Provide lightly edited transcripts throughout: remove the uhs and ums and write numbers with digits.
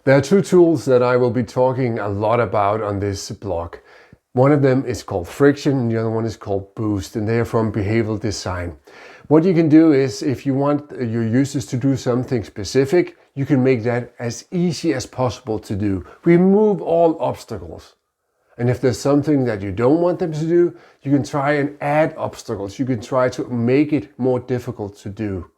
There are two tools that I will be talking a lot about on this blog. One of them is called Friction and the other one is called Boost, and they are from behavioral design. What you can do is, if you want your users to do something specific, you can make that as easy as possible to do. Remove all obstacles. And if there's something that you don't want them to do, you can try and add obstacles. You can try to make it more difficult to do.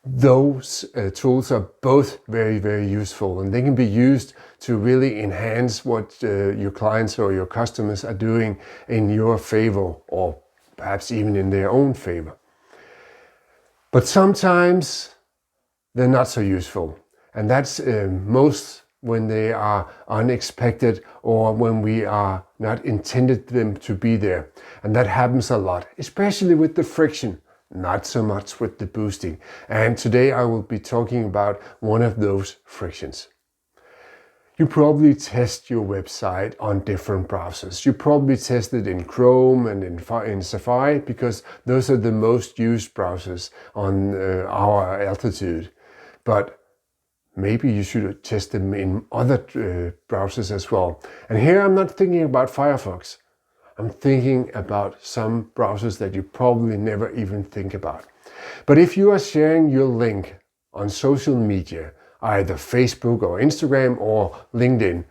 Those tools are both very, very useful, and they can be used to really enhance what your clients or your customers are doing in your favor, or perhaps even in their own favor. But sometimes they're not so useful, and that's most when they are unexpected or when we are not intended them to be there. And that happens a lot, especially with the friction. Not so much with the boosting. And today I will be talking about one of those frictions. You probably test your website on different browsers. You probably test it in Chrome and in Safari, because those are the most used browsers on our altitude. But maybe you should test them in other browsers as well. And here I'm not thinking about Firefox. I'm thinking about some browsers that you probably never even think about. But if you are sharing your link on social media, either Facebook or Instagram or LinkedIn,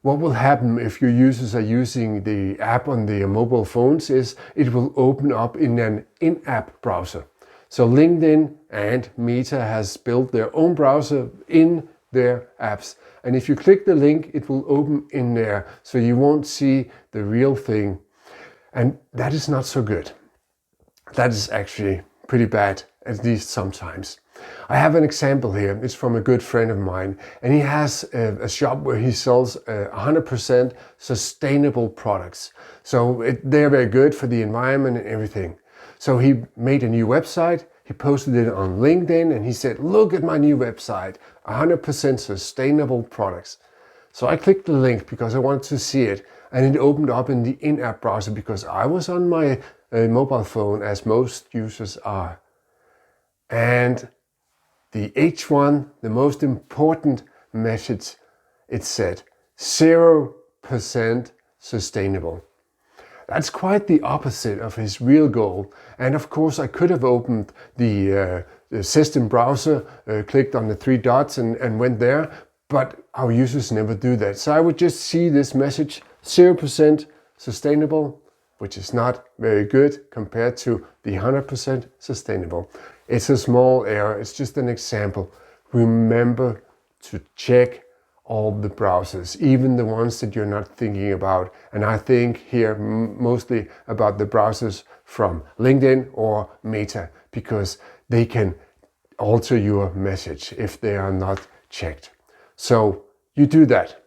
what will happen if your users are using the app on their mobile phones is it will open up in an in-app browser. So LinkedIn and Meta has built their own browser in their apps. And if you click the link, it will open in there, so you won't see the real thing. And that is not so good. That is actually pretty bad, at least sometimes. I have an example here. It's from a good friend of mine, and he has a shop where he sells 100% sustainable products. So they're very good for the environment and everything. So he made a new website. He posted it on LinkedIn and he said, "Look at my new website, 100% sustainable products." So I clicked the link because I wanted to see it, and it opened up in the in-app browser because I was on my mobile phone, as most users are. And the H1, the most important message, it said 0% sustainable. That's quite the opposite of his real goal. And of course, I could have opened the system browser, clicked on the three dots and went there, but our users never do that. So I would just see this message, 0% sustainable, which is not very good compared to the 100% sustainable. It's a small error, it's just an example. Remember to check all the browsers, even the ones that you're not thinking about. And I think here mostly about the browsers from LinkedIn or Meta, because they can alter your message if they are not checked. So you do that.